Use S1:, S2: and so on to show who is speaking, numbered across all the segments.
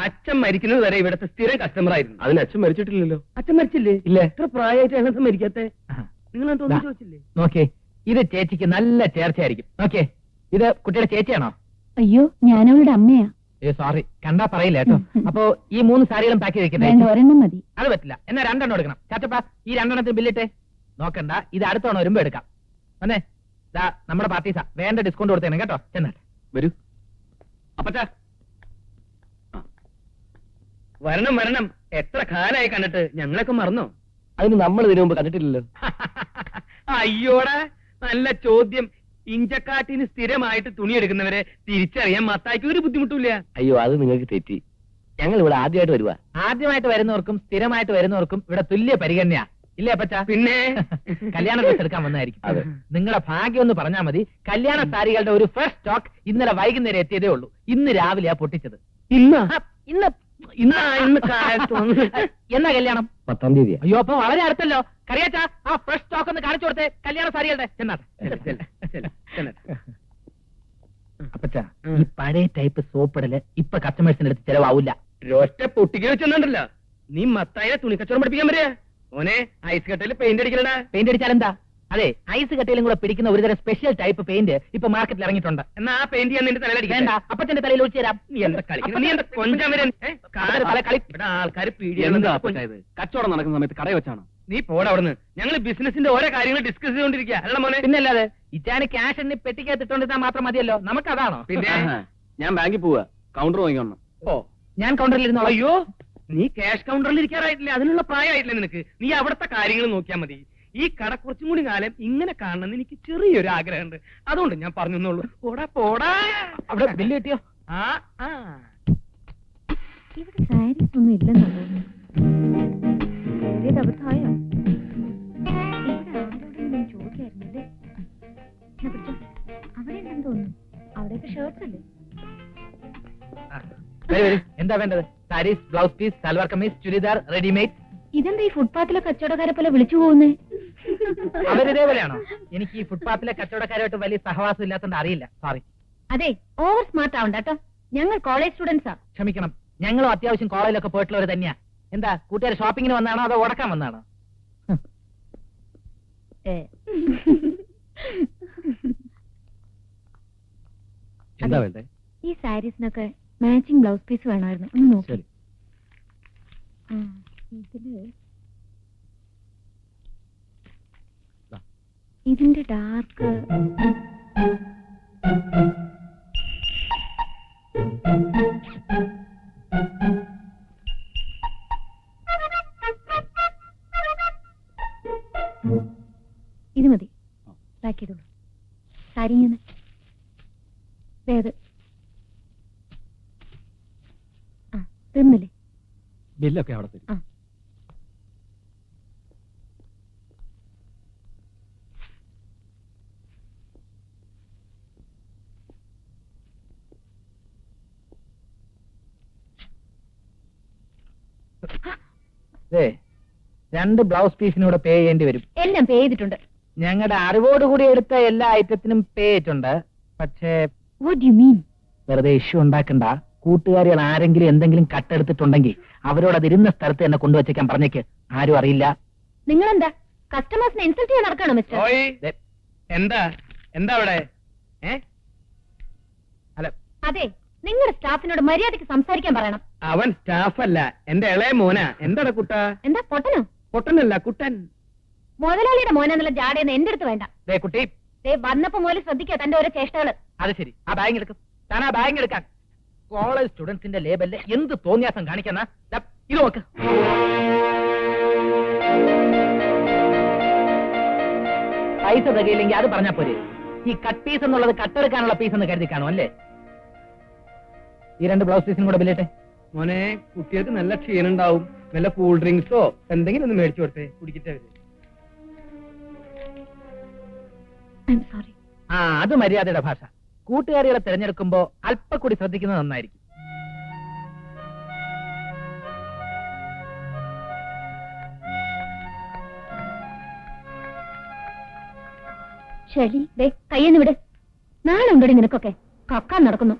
S1: അച്ഛൻ മരിക്കുന്നത് വരെ ഇവിടുത്തെ സ്ഥിരം കസ്റ്റമർ ആയിരുന്നു.
S2: അതിന് അച്ഛൻ മരിച്ചിട്ടില്ലല്ലോ.
S1: അച്ഛൻ മരിച്ചില്ലേ?
S2: ഇല്ല.
S1: എത്ര പ്രായമായിട്ട് എങ്ങനെ മരിക്കാത്തെ? നിങ്ങൾ ഒന്നും ചോദിച്ചില്ലേ?
S3: നോക്കേ, ഇത് ചേച്ചിക്ക് നല്ല ചേർച്ചയായിരിക്കും. നോക്കേ, ഇത് കുട്ടിയുടെ ചേച്ചിയാണോ?
S4: അയ്യോ, ഞാനവളുടെ അമ്മയാ.
S3: സോറി, കണ്ടാ പറയില്ല കേട്ടോ. അപ്പോ ഈ 3 സാരികളും പാക്ക് ചെയ്തേ.
S4: ഒരെണ്ണം മതി.
S3: അത് പറ്റില്ല, എന്നാ 2 എടുക്കണം. ചാച്ചപ്പ, ഈ 2 ബില്ലിട്ടെ. നോക്കണ്ട, ഇത് അടുത്തവണ വരുമ്പോ എടുക്കാം. അന്നേ ദാ നമ്മുടെ പാർട്ടീസാ, വേണ്ട ഡിസ്കൗണ്ട് കൊടുത്തേനെ കേട്ടോ. ചെന്നാട്ടെ.
S2: വരൂ.
S1: അപ്പച്ചാ വരണം വരണം. എത്ര കാലായി കണ്ടിട്ട്, ഞങ്ങളൊക്കെ മറന്നോ?
S2: അതിന് നമ്മൾ ഇതിനു മുമ്പ് കണ്ടിട്ടില്ലല്ലോ.
S1: അയ്യോടാ, നല്ല ചോദ്യം. ഇഞ്ചക്കാട്ടിന് സ്ഥിരമായിട്ട് തുണി എടുക്കുന്നവരെ തിരിച്ചറിയാൻ മത്തായിക്ക് ഒരു ബുദ്ധിമുട്ടില്ല.
S2: അയ്യോ, അത് നിങ്ങൾക്ക് തെറ്റി. ഞങ്ങൾ ഇവിടെ ആദ്യമായിട്ട് വരുവാ.
S3: ആദ്യമായിട്ട് വരുന്നവർക്കും സ്ഥിരമായിട്ട് വരുന്നവർക്കും ഇവിടെ തുല്യ പരിഗണനയാ. ഇല്ലേ അപ്പച്ചാ?
S1: പിന്നെ
S3: കല്യാണ ഡ്രസ് എടുക്കാൻ വന്നായിരിക്കും. നിങ്ങളുടെ ഭാഗ്യം ഒന്ന് പറഞ്ഞാൽ മതി. കല്യാണ സാരികളുടെ ഒരു ഫ്രഷ് സ്റ്റോക്ക് ഇന്നലെ വൈകുന്നേരം എത്തിയതേ ഉള്ളൂ. ഇന്ന് രാവിലെയാ പൊട്ടിച്ചത്.
S1: ഇന്ന്
S3: ഇന്ന്
S1: ഇന്ന് കാലത്ത്
S3: എന്നാ കല്യാണം?
S2: 10-ാം തീയതിയാ.
S3: അയ്യോ, അപ്പൊ വളരെ അടുത്തല്ലോ. കറിയാച്ചാ, ആ ഫ്രഷ് സ്റ്റോക്ക് ഒന്ന് കാണിച്ചു കൊടുത്തേ കല്യാണ സാരികളുടെ. ചെന്നാട്ടെ. അപ്പച്ചാ, ഈ പഴയ ടൈപ്പ് സോപ്പിടല് ഇപ്പൊ കസ്റ്റമേഴ്സിന്റെ അടുത്ത് ചെലവാവില്ല.
S1: ഒറ്റ പൊട്ടിക്ക് വെച്ചെന്നുണ്ടല്ലോ. നീ മത്തായിനെ തുണിക്കച്ചവടം പഠിപ്പിക്കാൻ വരിക. ഓനെ ഐസ് കട്ടയിൽ പെയിന്റ് അടിക്കലടാ.
S3: പെയിന്റ് അടിച്ചാൽ എന്താ? അതെ, ഐസ് കട്ടയിലും കൂടെ പിടിക്കുന്ന ഒരുതരം സ്പെഷ്യൽ ടൈപ്പ് പെയിന്റ് ഇപ്പൊ മാർക്കറ്റിൽ ഇറങ്ങിയിട്ടുണ്ട്.
S1: എന്നാ ആ പെയിന്റ് ഞാൻ നിന്റെ തലയിലടിക്കും.
S3: വേണ്ട, അപ്പച്ചന്റെ തലയിൽ ഒഴിച്ചു തരാം.
S1: നീ എന്താ കളിക്കുന്നത്? നീ എന്താ കൊഞ്ചാൻ വരെ? ഇവിടെ ആൾക്കാർ
S2: കച്ചവടം നടക്കുന്ന സമയത്ത് കട വെച്ചാണോ?
S1: നീ പോടാ അവിടുന്ന്. ഞങ്ങൾ ബിസിനസിന്റെ ഓരോ കാര്യങ്ങൾ ഡിസ്കസ് ചെയ്തോണ്ടിരിക്കുക. അല്ല മോനെ?
S3: പിന്നല്ലാതെ, ഇച്ചാന് ക്യാഷ് എണ്ണി പെട്ടിക്കകത്തിട്ടോണ്ടിരുന്നാൽ മാത്രം മതിയല്ലോ. നമുക്കതാണോ?
S1: പിന്നെ
S2: ഞാൻ ബാങ്കിൽ പോവാ, കൗണ്ടർ വാങ്ങിക്കണം.
S1: ഓ,
S3: ഞാൻ കൗണ്ടറിലിരുന്നോ?
S1: അയ്യോ, നീ ക്യാഷ് കൗണ്ടറിൽ ഇരിക്കാറായിട്ടില്ല. അതിനുള്ള പ്രായമായിട്ടില്ല നിനക്ക്. നീ അവിടുത്തെ കാര്യങ്ങൾ നോക്കിയാൽ മതി. ഈ കട കുറച്ചും കൂടി കാലം ഇങ്ങനെ കാണണമെന്ന് എനിക്ക് ചെറിയൊരു ആഗ്രഹമുണ്ട്. അതുകൊണ്ട് ഞാൻ പറഞ്ഞെന്നുള്ളൂ. പോടാ പോടാ.
S3: അവിടെ ബില്ല് കിട്ടിയോ?
S1: ആ ആ,
S4: ഇവിടെ സാരീസ് ഒന്നും ഇല്ലെന്നാ തോന്നുന്നു. അബദ്ധമായോ? ഇവിടെ ആരോടെങ്കിലും ചോദിക്കായിരുന്നല്ലേ? അവിടെ ഉണ്ടെന്ന് തോന്നുന്നു. അവിടെയൊക്കെ ഷർട്ട്സ് അല്ലേ?
S3: എന്താ വേണ്ടത്? Saris, blouse piece, salwar kameez, churidar, readymade.
S4: ഇതെന്താ ഈ ഫുട്പാത്തിലെ കച്ചവടക്കാരെ പോലെ വിളിച്ചു പോകുന്നേ?
S3: അവരിതേപോലെയാണോ? എനിക്ക് ഈ ഫുട്പാത്തിലെ കച്ചവടക്കാരുമായിട്ട് വലിയ സഹവാസം ഇല്ലാത്തോണ്ട് അറിയില്ല. സോറി.
S4: അതെ, ഓവർ സ്മാർട്ട് ആവണ്ട കേട്ടോ. ഞങ്ങൾ കോളേജ് സ്റ്റുഡൻസാ.
S3: ക്ഷമിക്കണം, ഞങ്ങളും അത്യാവശ്യം കോളേജിലൊക്കെ പോയിട്ടുള്ളവർ തന്നെയാ. എന്താ, കൂട്ടുകാർ ഷോപ്പിങ്ങിന് വന്നാണോ അതോ ഉടക്കാൻ വന്നാണോ?
S2: എന്താ വേണ്ടേ?
S4: ഈ സാരീസിനൊക്കെ മാച്ചിങ് ബ്ലൗസ് പീസ് വേണമായിരുന്നു. ഒന്ന് നോക്കി. ഇതിന്റെ ഡാർക്ക് ഇത് മതി. പാക്ക് ചെയ്തോളൂ. സാരി വേത് തീർന്നില്ലേ?
S2: ബില്ലൊക്കെ അവിടെ തരും.
S3: അതെ, 2 ബ്ലൗസ് പീസിനൂടെ പേ ചെയ്യേണ്ടി വരും.
S4: എല്ലാം പേ ചെയ്തിട്ടുണ്ട്.
S3: ഞങ്ങളുടെ അറിവോടുകൂടി എടുത്ത എല്ലാ ഐറ്റത്തിനും പേ ചെയ്തിട്ടുണ്ട്. പക്ഷേ
S4: വാട്ട് ഡു യു മീൻ?
S3: വെറുതെ ഇഷ്യൂ ഉണ്ടാക്കണ്ട. കൂട്ടുകാരികൾ ആരെങ്കിലും എന്തെങ്കിലും കട്ടെടുത്തിട്ടുണ്ടെങ്കിൽ അവരോട് അതിരുന്ന സ്ഥലത്ത് തന്നെ കൊണ്ടുവച്ചേക്കാൻ പറഞ്ഞേക്ക്. ആരും അറിയില്ല.
S4: നിങ്ങളെന്താ കസ്റ്റമേഴ്സിനെ ഇൻസൾട്ട് ചെയ്യാൻ നടക്കണോ മിസ്റ്റർ?
S1: എന്താ എന്താ അവിടെ?
S3: അല്ല,
S4: അതെ, നിങ്ങളുടെ സ്റ്റാഫിനോട് മര്യാദയ്ക്ക് സംസാരിക്കാൻ പറയണം.
S1: അവൻ സ്റ്റാഫല്ല, എന്റെ ഇളയ മോനാ. എന്താടാ കുട്ടാ?
S4: എന്താ പൊട്ടനോ?
S1: പൊട്ടനല്ല, കുട്ടൻ.
S4: മുതലാളിയുടെ മോനെന്നുള്ള ജാടയെന്ന് എന്റെ അടുത്ത് വേണ്ട.
S3: ദേ കുട്ടി,
S4: വന്നപ്പോ മുതൽ ശ്രദ്ധിക്കുക തന്റെ ഓരോ ചേഷ്ടകള്.
S3: അത് ശരി, ആ ബാഗ് എടുക്കും. താൻ ആ ബാഗ് എടുക്കാൻ. കോളേജ് സ്റ്റുഡൻസിന്റെ ലേബലില് എന്ത് തോന്നിയാസം കാണിക്കുന്ന ഇത് നോക്ക്. പൈസ തികയില്ലെങ്കിൽ അത് പറഞ്ഞാ പോരെ. ഈ കട്ട് പീസ് എന്നുള്ളത് കട്ടെടുക്കാനുള്ള പീസ് എന്ന് കരുതി കാണും അല്ലേ? ഈ 2 ബ്ലൗസ് പീസിനും കൂടെ ബില്ലിട്ടെ.
S1: മോനെ, കുട്ടികൾക്ക് നല്ല ക്ഷീണം ഉണ്ടാവും. നല്ല കൂൾ ഡ്രിങ്ക്സോ എന്തെങ്കിലും ഒന്ന് മേടിച്ചു കൊടുത്തേ, കുടിക്കട്ടെ.
S3: ആ, അത് മര്യാദയുടെ ഭാഷ. കൂട്ടുകാരികളെ തിരഞ്ഞെടുക്കുമ്പോ അല്പക്കൂടി ശ്രദ്ധിക്കുന്നത് നന്നായിരിക്കും.
S4: ശരി, കയ്യെന്ന് വിട്. നാളെ ഉണ്ടോടി നിനക്കൊക്കെ? കക്കാൻ നടക്കുന്നു.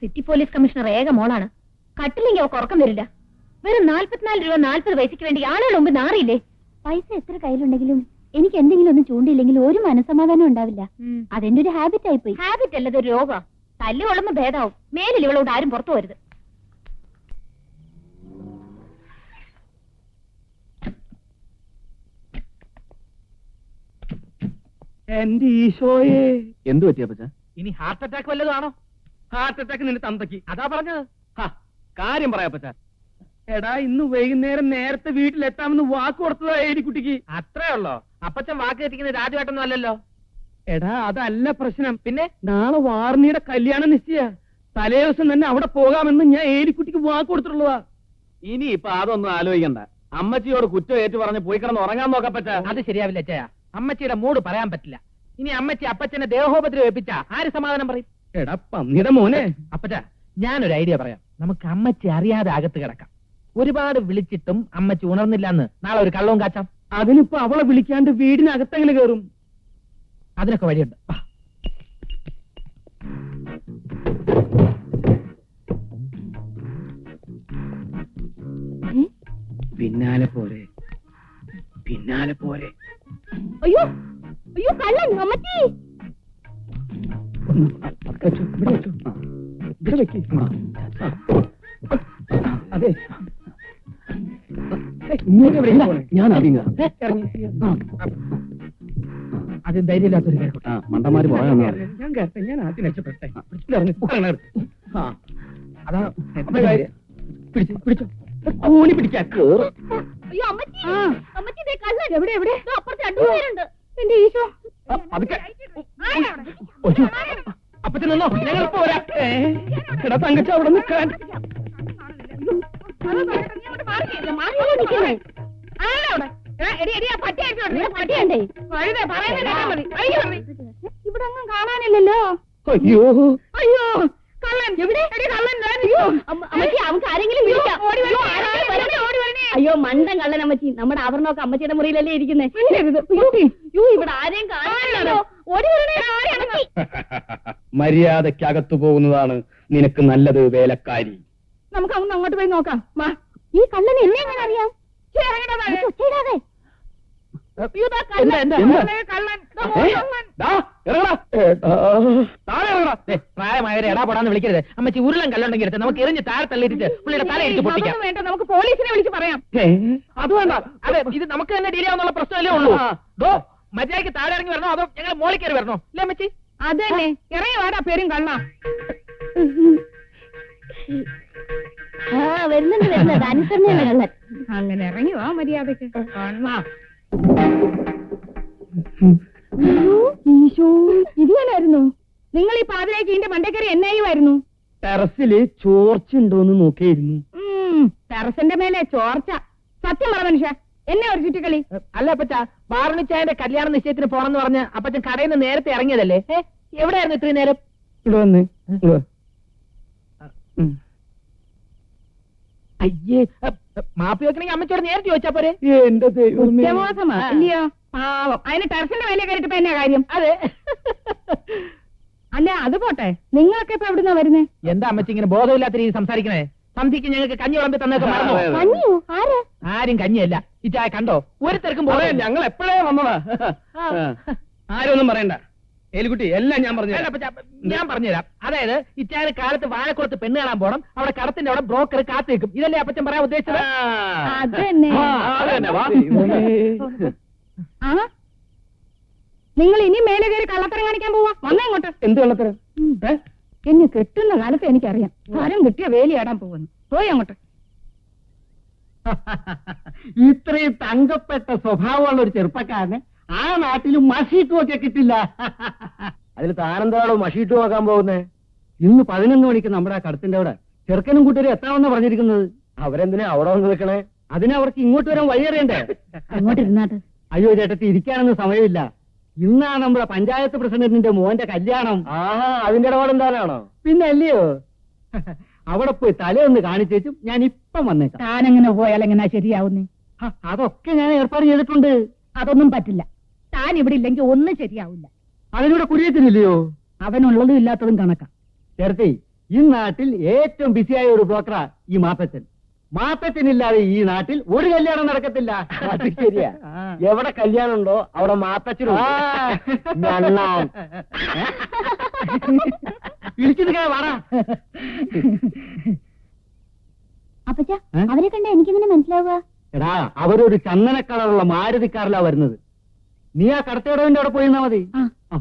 S4: സിറ്റി പോലീസ് കമ്മീഷണർ ഏക മോളാണ്. കട്ടില്ലെങ്കിൽ അവർക്ക് ഉറക്കം വരില്ല. വെറും 44 രൂപ 40 പൈസക്ക് വേണ്ടി ആളുകൾ മുമ്പ് നാറിയില്ലേ? പൈസ എത്ര കയ്യിലുണ്ടെങ്കിലും എനിക്ക് എന്തെങ്കിലും ഒന്നും ചൂണ്ടിയില്ലെങ്കിൽ ഒരു മനസ്സമാധാനം ഉണ്ടാവില്ല. അതെന്റെ ഒരു ഹാബിറ്റ് ആയിപ്പോയി. ഹാബിറ്റ് അല്ലത് ഒരു രോഗം. തല്ലു കൊള്ളുമ്പോ ഭേദാവും. മേലിൽ ഇവളോട് ആരും പുറത്തു പോരുത്.
S1: എന്റെ ഈശോയെ,
S2: എന്ത് പറ്റി അപ്പച്ച?
S3: ഇനി ഹാർട്ട് അറ്റാക്ക് വല്ലതാണോ?
S1: ഹാർട്ട് അറ്റാക്ക് നിന്റെ തന്തയ്ക്ക്.
S3: അതാ പറഞ്ഞത്.
S2: കാര്യം പറയാ അപ്പച്ച.
S1: എടാ, ഇന്ന് വൈകുന്നേരം നേരത്തെ വീട്ടിലെത്താമെന്ന് വാക്ക് കൊടുത്തതാ ഏലിക്കുട്ടിക്ക്.
S3: അത്രേ ഉള്ളോ? അപ്പച്ചൻ വാക്ക് തെറ്റിക്കുന്നത് രാജുവേട്ടൊന്നും അല്ലല്ലോ.
S1: എടാ, അതല്ല പ്രശ്നം.
S3: പിന്നെ
S1: നാളെ വാർണിയുടെ കല്യാണം നിശ്ചയ. തലേ ദിവസം തന്നെ അവിടെ പോകാമെന്ന് ഞാൻ ഏലിക്കുട്ടിക്ക് വാക്ക് കൊടുത്തിട്ടുള്ളതാ.
S2: ഇനി ഇപ്പൊ അതൊന്നും ആലോചിക്കണ്ട. അമ്മച്ചിയോട് കുറ്റം ഏറ്റു പറഞ്ഞ് പോയി കിടന്ന് ഉറങ്ങാൻ നോക്കപ്പച്ച.
S3: അത് ശരിയാവില്ല അച്ഛയ. അമ്മച്ചിയുടെ മൂഡ് പറയാൻ പറ്റില്ല. ഇനി അമ്മച്ചി അപ്പച്ചനെ ദേഹോപദ്രവം ഏൽപ്പിച്ച ആര് സമാധാനം പറയും?
S1: എടാ പന്നിയുടെ മോനെ,
S3: അപ്പച്ച, ഞാനൊരു ഐഡിയ പറയാം. നമുക്ക് അമ്മച്ചി അറിയാതെ അകത്ത് കിടക്കാം. ഒരുപാട് വിളിച്ചിട്ടും അമ്മച്ചി ഉണർന്നില്ല എന്ന് നാളെ ഒരു കള്ളവും കാച്ചാം.
S1: അതിനിപ്പോ അവളെ വിളിക്കാണ്ട് വീടിനകത്തെങ്ങനെ കയറും?
S3: അതിനൊക്കെ വഴിയുണ്ട്. വാ.
S1: പിന്നാലെ പോരെ, പിന്നാലെ പോരെ.
S4: അയ്യോ അയ്യോ, കള്ളൻ അമ്മച്ചി.
S1: ഇവിടെ വെക്ക്. അതെ, ഇങ്ങോട്ട് എവിടെയും പോണേ?
S2: ഞാൻ അറിയുക.
S3: അത് ധൈര്യമില്ലാത്തൊരു കേൾക്കട്ടെ.
S2: മണ്ടന്മാര് പറയാൻ
S1: ഞാൻ കേട്ടെ, ഞാൻ ആദ്യം രക്ഷപ്പെട്ടെ.
S3: അതാ
S1: പിടിച്ചോ, കൂലി പിടിക്കാൻ.
S4: അയ്യോ അമ്മച്ചി, അമ്മച്ചി ദേ കള്ളൻ. എവിടെ എവിടെ? ദാ അപ്പുറത്ത് 2 പേരുണ്ട്. എന്റെ ഈശോ.
S1: അതൊക്കെ അപ്പച്ചൻ നിന്നോ, ഞങ്ങൾ ഇപ്പൊ വരാം. എടാ തങ്കച്ച, അവിടെ നിൽക്കാൻ.
S4: ഇവിടെ ഒന്നും കാണാനില്ലല്ലോ.
S1: അയ്യോ
S4: അയ്യോ, കള്ളൻ എവിടെ? കള്ളൻ. അയ്യോ അമ്മച്ചി, നമുക്ക് ആരെങ്കിലും വിളിക്കാം. അയ്യോ മണ്ടൻ കള്ളൻ അമ്മച്ചി. നമ്മുടെ ആഭരണമൊക്കെ അമ്മച്ചിയുടെ മുറിയിലല്ലേ ഇരിക്കുന്നേ. ഇവിടെ ആരെയും കാണാനില്ലല്ലോ. ഓടി വരണേ.
S1: മര്യാദക്കകത്തു പോകുന്നതാണ് നിനക്ക് നല്ലത് വേലക്കാരി.
S4: നമുക്ക് അങ്ങോട്ട് പോയി നോക്കാം. ഈ കള്ളനെ എന്നെ എങ്ങനെ അറിയാം? ഒച്ചയിടാതെ.
S3: പ്രായമായവരെ എടാ പൊടാന്ന് വിളിക്കരുത്. അമ്മച്ചി ഉരുളൻ കല്ലുണ്ടെങ്കിൽ എടുത്ത് നമുക്ക് എറിഞ്ഞ് താഴെ തള്ളിയിട്ട് പുള്ളിയുടെ തല ഇടിച്ച് പൊട്ടിക്കാം.
S4: വേണ്ട, നമുക്ക് പോലീസിനെ വിളിച്ച് പറയാം.
S3: അത് വേണ്ട. അതെ, ഇത് നമുക്ക് തന്നെ ഡീൽ ചെയ്യാവുന്ന പ്രശ്നമല്ലേ ഉള്ളൂ. മര്യാദയ്ക്ക് താഴെ ഇറങ്ങി വരണോ അതോ ഞങ്ങൾ മോളിൽ കയറി വരണോ? ഇല്ലേ അമ്മച്ചി?
S4: അത് തന്നെ, ഇറങ്ങി വാടാ പേരും കള്ള. വരുന്നുണ്ട് വരുന്നത് അനുസരണയുള്ള കള്ളൻ. അങ്ങനെ ഇറങ്ങി വാ മര്യാദക്ക്. ഈശോ, ഇതിനായിരുന്നു നിങ്ങൾ ഈ പാതിരേക്ക് ഇതിന്റെ മണ്ടക്കറി എന്നായിരുന്നു?
S1: ടെറസില് ചോർച്ചുണ്ടോന്ന് നോക്കിയിരുന്നു.
S4: ടെറസിന്റെ മേലെ ചോർച്ച. സത്യം പറ മനുഷ്യ, എന്നെ ഒരു ചുറ്റിക്കളി.
S3: അല്ല അപ്പച്ച, ബാർണിച്ചായന്റെ കല്യാണ നിശ്ചയത്തിന് പോണെന്ന് പറഞ്ഞ് അപ്പച്ചൻ കടയിൽ നിന്ന് നേരത്തെ ഇറങ്ങിയതല്ലേ? എവിടെയായിരുന്നു ഇത്രയും നേരം?
S1: ഇവിടെ വന്ന്
S3: അയ്യേ, മാപ്പി വെക്കണമെങ്കിൽ അമ്മച്ചോട് നേരത്തെ ചോദിച്ചാ പോരെ?
S1: എന്റെ ദൈവമേ.
S4: കുറ്റബോധമാ, ഇല്ലയോ? പാവം, അതിന് ടെറസിന്റെ മേലെ കയറിട്ട് എന്നാ കാര്യം?
S3: അതെ.
S4: അല്ല അത് പോട്ടെ, നിങ്ങളൊക്കെ ഇപ്പൊ എവിടുന്നാ വരുന്നേ?
S3: എന്താ അമ്മച്ചി ഇങ്ങനെ ബോധമില്ലാത്ത രീതി സംസാരിക്കണേ? സന്ധിക്ക് ഞങ്ങൾക്ക് കഞ്ഞി വിളമ്പി തന്നൊക്കെ മറന്നോ?
S4: കഞ്ഞിയോ? ആര്?
S3: ആരും കഞ്ഞിയല്ല. ഈ ചായ കണ്ടോ? ഒരു തിരക്കും പോലെ
S1: ഞങ്ങൾ എപ്പോഴേ വന്നതാ. ആരൊന്നും പറയണ്ട ഏലിക്കുട്ടി, എല്ലാം ഞാൻ പറഞ്ഞു.
S3: ഞാൻ പറഞ്ഞുതരാം. അതായത് ഇച്ചായ കാലത്ത് വാഴക്കുളത്ത് പെണ്ണ് കാണാൻ പോണം. അവിടെ കടത്തിന്റെ അവിടെ ബ്രോക്കർ കാത്തു നിൽക്കും. ഇതല്ലേ അപ്പച്ചൻ പറയാൻ ഉദ്ദേശിച്ചത്?
S4: അത് തന്നെ. ആ, നിങ്ങൾ ഇനി മേലെ കയറി കള്ളത്തരം കാണിക്കാൻ പോവാ? വന്നേ ഇങ്ങോട്ട്.
S1: എന്ത് കള്ളത്തരം?
S4: എന്നെ കെട്ടുന്ന കാലത്ത് എനിക്കറിയാം. തരം കിട്ടിയ വേലിയാടാൻ പോകുന്നു. പോയി അങ്ങോട്ട്.
S1: ഇത്രയും തങ്കപ്പെട്ട സ്വഭാവമുള്ള ഒരു ചെറുപ്പക്കാരന് ആ നാട്ടിലും മഷീട്ടും ഒക്കെ കിട്ടില്ല. അതിൽ താനെന്താണോ മഷീട്ട് നോക്കാൻ പോകുന്നേ? ഇന്ന് 11 മണിക്ക് നമ്മുടെ ആ കടത്തിന്റെ അവിടെ ചെറുക്കനും കൂട്ടരും എത്താമെന്ന് പറഞ്ഞിരിക്കുന്നത്. അവരെന്തിനാ അവിടെ വന്ന് നിൽക്കണേ? അതിനവർക്ക് ഇങ്ങോട്ട് വരാൻ വഴിയറിയണ്ടേ?
S4: അങ്ങോട്ട് ഇരുന്നാട്ട്.
S1: അയ്യോ ചേട്ടത്തി, ഇരിക്കാനൊന്നും സമയമില്ല. ഇന്നാണ് നമ്മുടെ പഞ്ചായത്ത് പ്രസിഡന്റിന്റെ മോന്റെ കല്യാണം. അതിന്റെ ഇടപാടെന്താണോ? പിന്നെ അല്ലയോ? അവിടെ പോയി തലയൊന്ന് കാണിച്ചേച്ചും ഞാൻ ഇപ്പം വന്നേക്കാം.
S4: താനെങ്ങനെ പോയാൽ എങ്ങനെയാ ശരിയാവുന്നേ?
S1: അതൊക്കെ ഞാൻ ഏർപ്പാട് ചെയ്തിട്ടുണ്ട്.
S4: അതൊന്നും പറ്റില്ല. താൻ ഇവിടെ ഇല്ലെങ്കിൽ ഒന്നും ശരിയാവില്ല.
S1: അതിനൂടെ കുരിയത്തിനില്ലയോ?
S4: അവനുള്ളതും ഇല്ലാത്തതും കണക്കാം.
S1: ചേർത്തി, ഈ നാട്ടിൽ ഏറ്റവും ബിസിയായ ഒരു ബ്രോക്കറാ ഈ മാത്തച്ഛൻ. മാത്തച്ഛനില്ലാതെ ഈ നാട്ടിൽ ഒരു കല്യാണം നടക്കത്തില്ല.
S2: അത് ശരിയാ. എവിടെ കല്യാണം ഉണ്ടോ അവിടെ മാത്തച്ഛനും ഞണ്ണാൻ.
S1: ഇടിച്ചിട്ട് വാടാ.
S4: അപ്പച്ച
S1: ഏ?
S4: അവരെ കണ്ട എനിക്കെങ്ങനെ മനസ്സിലാവുക?
S1: എടാ, അവരൊരു ചന്ദന കളറുള്ള മാരുതി കാറിലാ വരുന്നത്. നീ ആ കടത്തേടവന്റെ അവിടെ പോയിരുന്നാ മതി.
S4: ആ.
S1: ആ.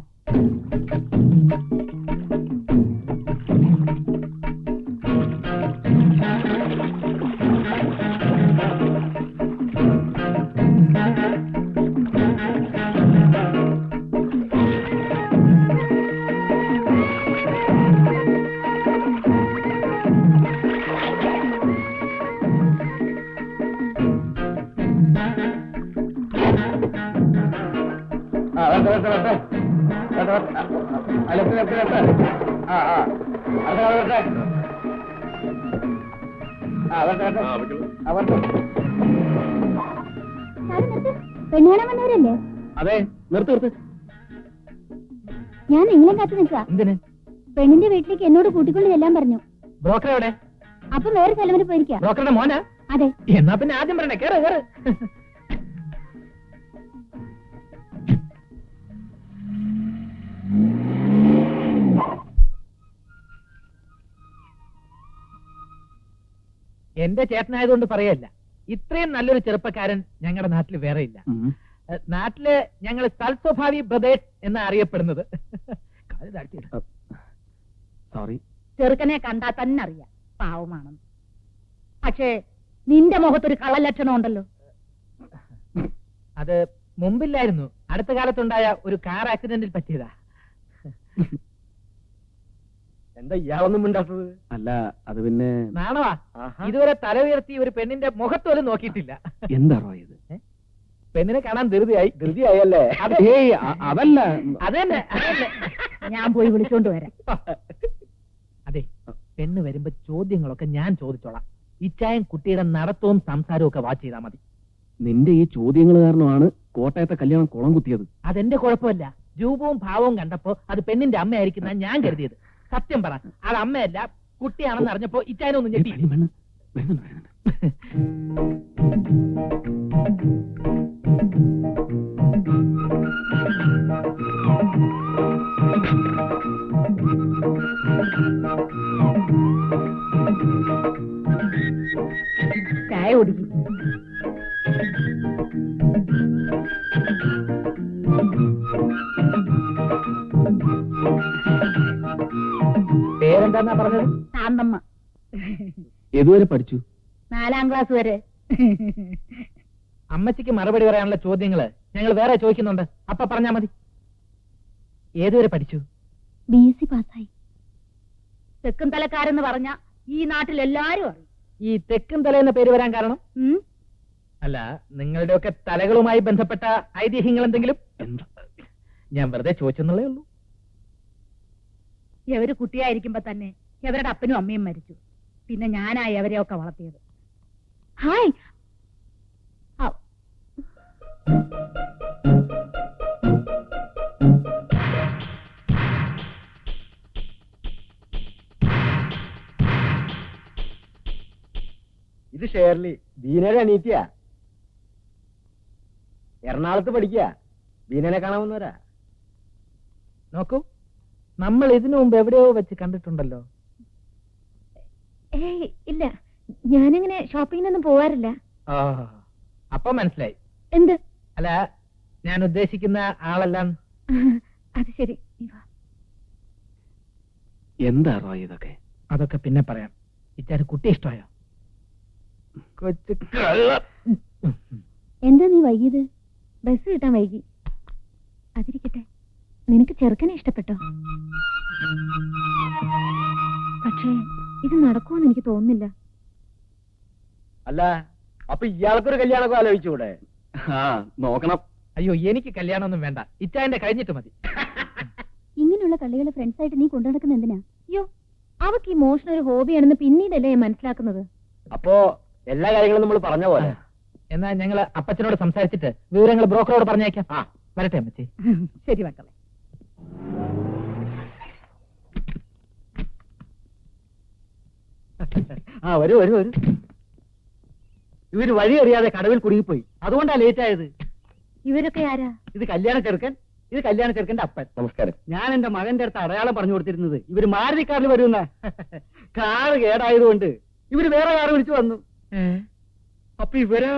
S4: സാറ് നിർത്ത്. പെണ്ണ് കാണാൻ വന്നവരല്ലേ?
S2: അതെ, നിർത്ത് നിർത്ത്.
S4: ഞാൻ നിങ്ങളെ കാത്തു നിൽക്കുക.
S3: എന്തിന്?
S4: പെണ്ണിന്റെ വീട്ടിലേക്ക് എന്നോട് കൂട്ടിക്കൊണ്ട് ചെല്ലാൻ പറഞ്ഞു.
S3: ബ്രോക്കർ എവിടെ?
S4: അപ്പൊ വേറെ സ്ഥലം വരെ പോയിരിക്കാം.
S3: ബ്രോക്കറുടെ മോനാ?
S4: അതെ.
S3: എന്നാ പിന്നെ ആദ്യം പറയണേ, കേറ് കേറ്. എന്റെ ചേട്ടനായതുകൊണ്ട് പറയല്ല, ഇത്രയും നല്ലൊരു ചെറുപ്പക്കാരൻ ഞങ്ങളുടെ നാട്ടിൽ വേറെ ഇല്ല. നാട്ടില് ഞങ്ങൾ തൽസ്വഭാവി ബ്രദേഴ്സ് എന്ന് അറിയപ്പെടുന്നത്. കാല് താഴ്ത്തിയിട്.
S2: സോറി.
S5: ചെറുക്കനെ കണ്ടാൽ തന്നെ അറിയാം പാവമാണെന്ന്. പക്ഷേ നിന്റെ മുഖത്തൊരു കള്ളലക്ഷണം ഉണ്ടല്ലോ.
S3: അത് മുമ്പില്ലായിരുന്നു, അടുത്ത കാലത്തുണ്ടായ ഒരു കാർ ആക്സിഡന്റിൽ പറ്റിയതാ.
S2: എന്താ ഇയാളൊന്നും മിണ്ടാത്തത്? അല്ല, അത് പിന്നെ
S3: നാണവാ, ഇതുവരെ തല ഉയർത്തി ഒരു പെണ്ണിന്റെ മുഖത്തോലും നോക്കിയിട്ടില്ല.
S2: എന്താണോ ഇത്?
S3: പെണ്ണിനെ കാണാൻ ധൃതിയായി.
S2: ധൃതിയായല്ലേ? അതല്ല.
S3: അതന്നെ അതന്നെ.
S5: ഞാൻ പോയി വിളിച്ചോണ്ട് വരാം.
S3: അതെ, പെണ്ണ് വരുമ്പോ ചോദ്യങ്ങളൊക്കെ ഞാൻ ചോദിച്ചോളാം. ഇച്ചായം കുട്ടിയുടെ നടത്തവും സംസാരവും ഒക്കെ വാച്ച് ചെയ്താൽ മതി.
S2: നിന്റെ ഈ ചോദ്യങ്ങൾ കാരണമാണ് കോട്ടയത്തെ കല്യാണം കുളം കുത്തിയത്.
S3: അതെന്റെ കുഴപ്പമില്ല. രൂപവും ഭാവവും കണ്ടപ്പോ അത് പെണ്ണിന്റെ അമ്മയായിരിക്കുന്ന ഞാൻ കരുതിയത്. സത്യം പറ, അത് അമ്മയല്ല കുട്ടിയാണെന്ന് അറിഞ്ഞപ്പോ ഇച്ചായനൊന്നും ഞെട്ടി.
S5: ചായ കുടിക്കും.
S3: പേരെന്താന്നാ പറഞ്ഞത്?
S5: ശാന്തമ്മ.
S2: ഏതുവരെ പഠിച്ചു?
S5: 4ാം ക്ലാസ് വരെ.
S3: അമ്മച്ചിക്ക് മറുപടി പറയാനുള്ള ചോദ്യങ്ങള് ഞങ്ങൾ വേറെ ചോദിക്കുന്നുണ്ട്, അപ്പൊ പറഞ്ഞാ മതി. ഏതുവരെ പഠിച്ചു?
S4: BSc പാസ്സായി.
S5: തെക്കും തലക്കാരെന്ന് പറഞ്ഞ ഈ നാട്ടിൽ എല്ലാരും അറിയും.
S3: ഈ തെക്കും തല എന്ന പേര് വരാൻ കാരണം?
S5: ഉം?
S3: അല്ല, നിങ്ങളുടെയൊക്കെ തലകളുമായി ബന്ധപ്പെട്ട ഐതിഹ്യങ്ങൾ എന്തെങ്കിലും? ഞാൻ വെറുതെ ചോദിച്ചെന്നുള്ളേ ഉള്ളൂ.
S5: എവര് കുട്ടിയായിരിക്കുമ്പോ തന്നെ എവരുടെ അപ്പനും അമ്മയും മരിച്ചു. പിന്നെ ഞാനായി എവരെയൊക്കെ വളർത്തിയത്.
S4: ഹായ്.
S1: ഇത് ഷേർലി, ബീനയുടെ അനീറ്റിയാ. എറണാകുളത്ത് പഠിക്കുക. ബീനനെ കാണാവുന്നവരാ.
S3: നോക്കൂ, നമ്മൾ ഇതിനു മുമ്പ് എവിടെയോ വെച്ച് കണ്ടിട്ടുണ്ടല്ലോ.
S4: ഏയ് ഇല്ല, ഞാനങ്ങനെ ഷോപ്പിങ്ങിനൊന്നും പോവാറില്ല.
S3: ആ, അപ്പൊ മനസ്സിലായി.
S4: എന്ത്?
S3: അല്ല, ഞാൻ ഉദ്ദേശിക്കുന്ന ആളെല്ലാം.
S4: അത് ശരി.
S2: എന്താണോ ഇതൊക്കെ?
S3: അതൊക്കെ പിന്നെ പറയാം. ഇച്ചാര് കുട്ടി ഇഷ്ടമായോ? കൊച്ചു കള്ള.
S4: എന്താ നീ വൈകിയത്? ബസ് കിട്ടാൻ വൈകി. അതിരിക്കട്ടെ, നിനക്ക് ചെറുക്കനെ ഇഷ്ടപ്പെട്ടോ? പക്ഷേ ഇത് നടക്കുമെന്ന് എനിക്ക് തോന്നുന്നില്ല.
S1: അല്ല, അപ്പൊ ഇയാൾക്കൊരു കല്യാണമൊക്കെ ആലോചിച്ചുകൂടെ?
S2: ആ, നോക്കണം.
S3: അയ്യോ, എനിക്ക് കല്യാണമൊന്നും വേണ്ട. ഇച്ചായന്റെ കഴിഞ്ഞിട്ട് മതി.
S4: ഇങ്ങനെയുള്ള കളികളെ ഫ്രണ്ട്സ് ആയിട്ട് നീ കൊണ്ടുനടക്കുന്ന എന്തിനാ? അയ്യോ, അവക്ക് ഈ മോഷൻ ഒരു ഹോബിയാണെന്ന് പിന്നീടല്ലേ ഞാൻ മനസ്സിലാക്കുന്നത്.
S1: അപ്പോ എല്ലാ കാര്യങ്ങളും നമ്മൾ പറഞ്ഞ പോലെ.
S3: എന്നാ ഞങ്ങൾ അപ്പച്ചനോട് സംസാരിച്ചിട്ട് വിവരങ്ങൾ ബ്രോക്കറോട് പറഞ്ഞേക്കാം.
S1: ആ,
S3: വരട്ടെ അമ്മച്ചി.
S5: ശരി മക്കളെ.
S1: ആ വരൂ വരൂ വരൂ. ഇവര് വഴി അറിയാതെ കടവിൽ കുടുങ്ങിപ്പോയി, അതുകൊണ്ടാ ലേറ്റ് ആയത്.
S4: ഇവരൊക്കെ ആരാ?
S1: ഇത് കല്യാണ ചെറുക്കൻ, ഇത് കല്യാണ ചെറുക്കന്റെ അപ്പൻ.
S2: നമസ്കാരം.
S1: ഞാൻ എന്റെ മകന്റെ അടുത്ത് അടയാളം പറഞ്ഞു കൊടുത്തിരുന്നത് ഇവര് മാരുതി കാറിൽ വരുന്ന. കാറ് കേടായതുകൊണ്ട് ഇവര് വേറെ കാറ് വിളിച്ചു വന്നു.
S3: അപ്പൊ ഇവരോ?